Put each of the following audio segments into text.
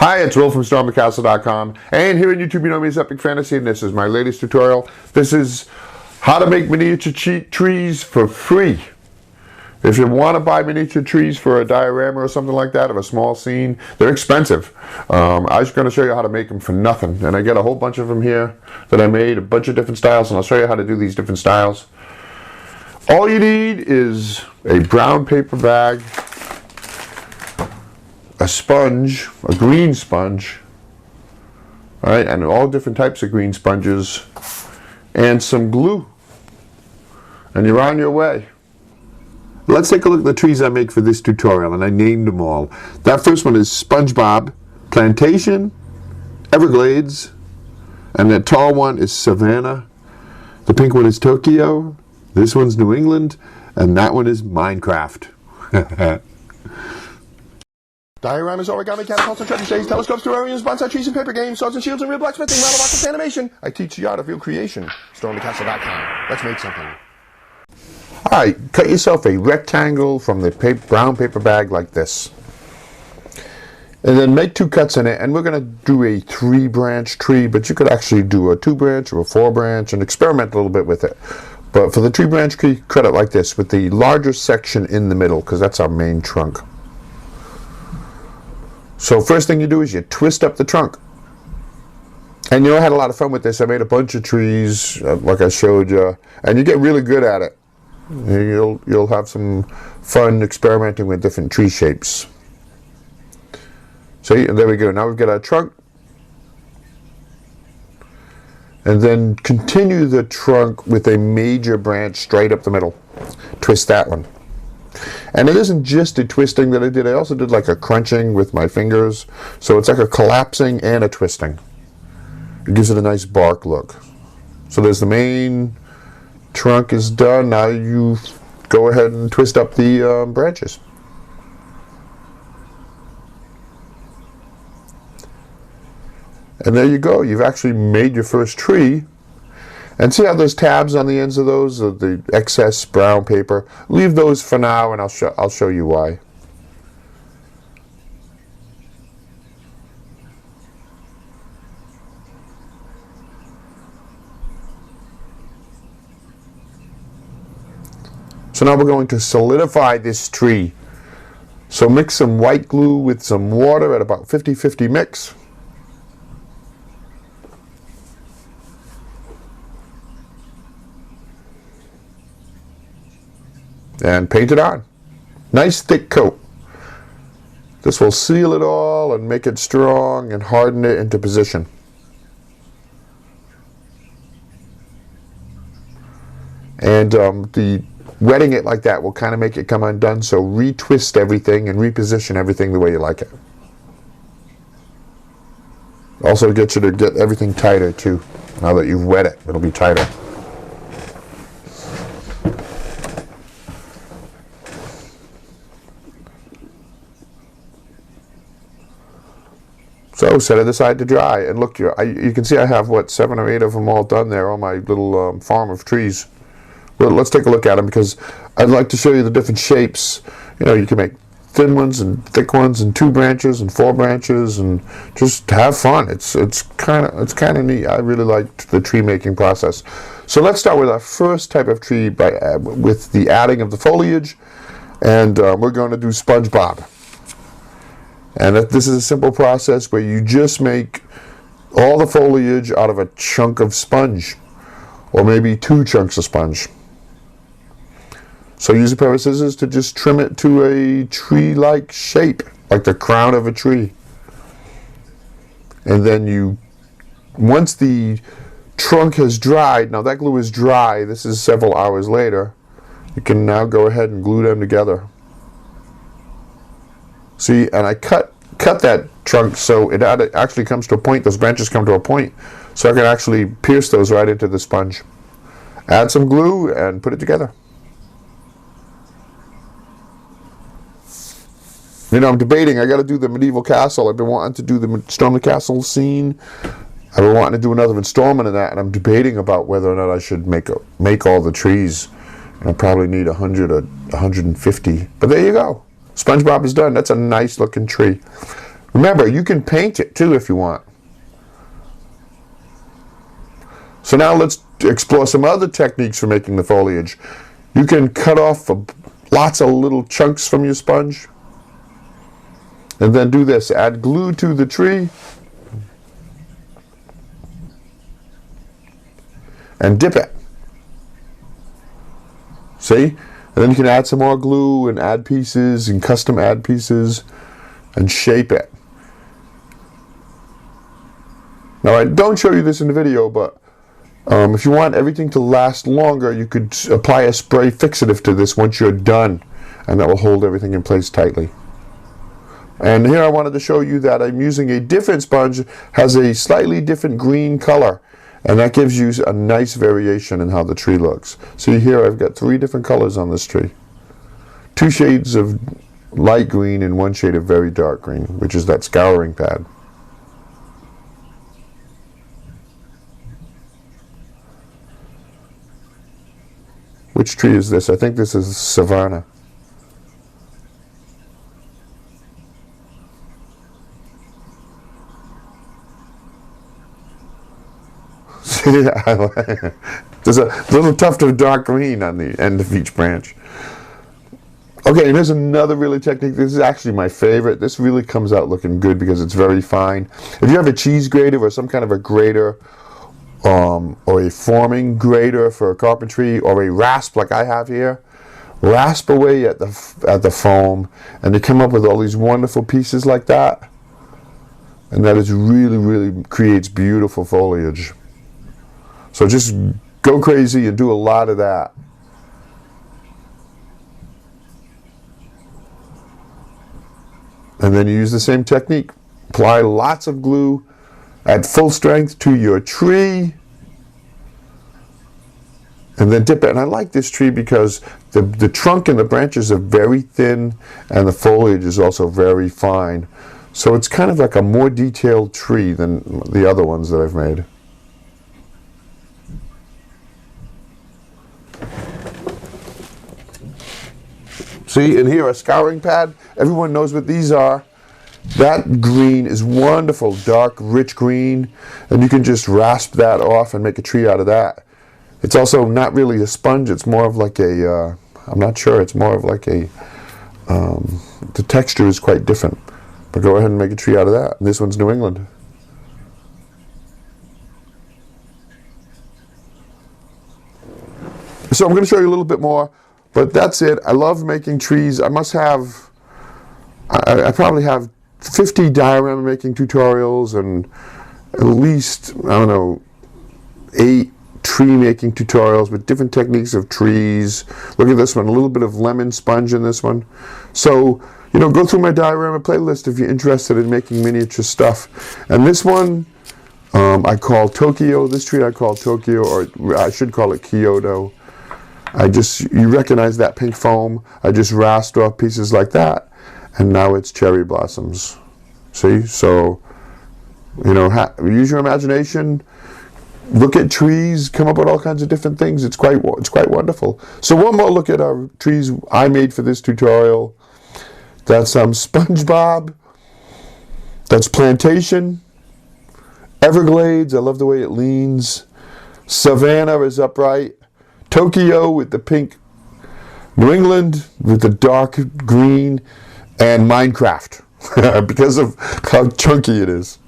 Hi, it's Will from StormTheCastle.com, and here on YouTube you know me as Epic Fantasy, and this is my latest tutorial. This is how to make miniature trees for free. If you want to buy miniature trees for a diorama or something like that, of a small scene, they're expensive. I was going to show you how to make them for nothing, and I got a whole bunch of them here that I made, a bunch of different styles, and I'll show you how to do these different styles. All you need is a brown paper bag, a sponge, a green sponge, all right, and all different types of green sponges, and some glue, and you're on your way. Let's take a look at the trees I make for this tutorial, and I named them all. That first one is SpongeBob, Plantation, Everglades, and that tall one is Savannah. The pink one is Tokyo, this one's New England, and that one is Minecraft. Dioramas, origami, catapults, and treasure shades, telescopes, terrariums, bonsai trees, and paper games, swords and shields, and real blacksmithing, rattle rockets, animation. I teach the art of real creation. StormTheCastle.com. Let's make something. Alright, cut yourself a rectangle from the brown paper bag like this. And then make 2 cuts in it, and we're going to do a 3-branch tree, but you could actually do a 2-branch or a 4-branch and experiment a little bit with it. But for the 3-branch tree, cut it like this, with the larger section in the middle, because that's our main trunk. So first thing you do is you twist up the trunk. And you know, I had a lot of fun with this. I made a bunch of trees, like I showed you, and you get really good at it. You'll have some fun experimenting with different tree shapes. So there we go. Now we've got our trunk. And then continue the trunk with a major branch straight up the middle. Twist that one. And it isn't just a twisting that I did. I also did like a crunching with my fingers. So it's like a collapsing and a twisting. It gives it a nice bark look. So there's the main trunk is done. Now you go ahead and twist up the branches. And there you go. You've actually made your first tree. And see how those tabs on the ends of those, the excess brown paper? Leave those for now, and I'll show you why. So now we're going to solidify this tree. So mix some white glue with some water at about 50-50 mix. And paint it on. Nice thick coat. This will seal it all and make it strong and harden it into position. And the wetting it like that will kind of make it come undone, so retwist everything and reposition everything the way you like it. Also get you to get everything tighter too. Now that you've wet it, it'll be tighter. So set it aside to dry, and look, you can see I have, what, 7 or 8 of them all done there on my little farm of trees. Well, let's take a look at them, because I'd like to show you the different shapes. You know, you can make thin ones and thick ones, and 2 branches and 4 branches, and just have fun. It's kind of neat. I really liked the tree making process. So let's start with our first type of tree with the adding of the foliage, and we're going to do SpongeBob. And this is a simple process where you just make all the foliage out of a chunk of sponge, or maybe 2 chunks of sponge. So use a pair of scissors to just trim it to a tree-like shape, like the crown of a tree. And then once the trunk has dried, now that glue is dry, this is several hours later, you can now go ahead and glue them together. See, and I cut that trunk so it actually comes to a point, those branches come to a point, so I can actually pierce those right into the sponge. Add some glue and put it together. You know, I'm debating, I got to do the medieval castle. I've been wanting to do the Storm the Castle scene. I've been wanting to do another installment of that, and I'm debating about whether or not I should make all the trees. And I probably need 100 or 150. But there you go. SpongeBob is done. That's a nice looking tree. Remember, you can paint it too if you want. So now let's explore some other techniques for making the foliage. You can cut off lots of little chunks from your sponge. And then do this. Add glue to the tree. And dip it. See? And then you can add some more glue and add pieces and custom add pieces and shape it. Now I don't show you this in the video, but if you want everything to last longer, you could apply a spray fixative to this once you're done, and that will hold everything in place tightly. And here I wanted to show you that I'm using a different sponge, has a slightly different green color, and that gives you a nice variation in how the tree looks. See here I've got 3 different colors on this tree. 2 shades of light green and 1 shade of very dark green, which is that scouring pad. Which tree is this? I think this is Savannah. See, there's a little tuft of dark green on the end of each branch. Okay, and here's another really technique. This is actually my favorite. This really comes out looking good because it's very fine. If you have a cheese grater or some kind of a grater, or a forming grater for carpentry, or a rasp like I have here, rasp away at the foam, and they come up with all these wonderful pieces like that. And that is really creates beautiful foliage. So just go crazy and do a lot of that. And then you use the same technique. Apply lots of glue at full strength to your tree, and then dip it. And I like this tree because the trunk and the branches are very thin, and the foliage is also very fine. So it's kind of like a more detailed tree than the other ones that I've made. See, and here a scouring pad. Everyone knows what these are. That green is wonderful, dark, rich green, and you can just rasp that off and make a tree out of that. It's also not really a sponge, it's more of like a, I'm not sure, it's more of like a, the texture is quite different. But go ahead and make a tree out of that. And this one's New England. So I'm going to show you a little bit more, but that's it. I love making trees. I must have, I probably have 50 diorama making tutorials and at least, I don't know, 8 tree making tutorials with different techniques of trees. Look at this one, a little bit of lemon sponge in this one. So, you know, go through my diorama playlist if you're interested in making miniature stuff. And this one, I call Tokyo. This tree I call Tokyo, or I should call it Kyoto. You recognize that pink foam? I just rasped off pieces like that. And now it's cherry blossoms. See? So, you know, use your imagination. Look at trees. Come up with all kinds of different things. It's quite wonderful. So one more look at our trees I made for this tutorial. That's SpongeBob. That's Plantation. Everglades. I love the way it leans. Savannah is upright. Tokyo with the pink. New England with the dark green. And Minecraft, because of how chunky it is.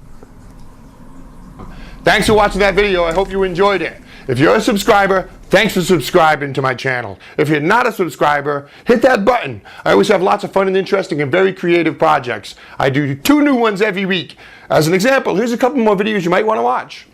Thanks for watching that video. I hope you enjoyed it. If you're a subscriber, thanks for subscribing to my channel. If you're not a subscriber, hit that button. I always have lots of fun and interesting and very creative projects. I do 2 new ones every week. As an example, here's a couple more videos you might want to watch.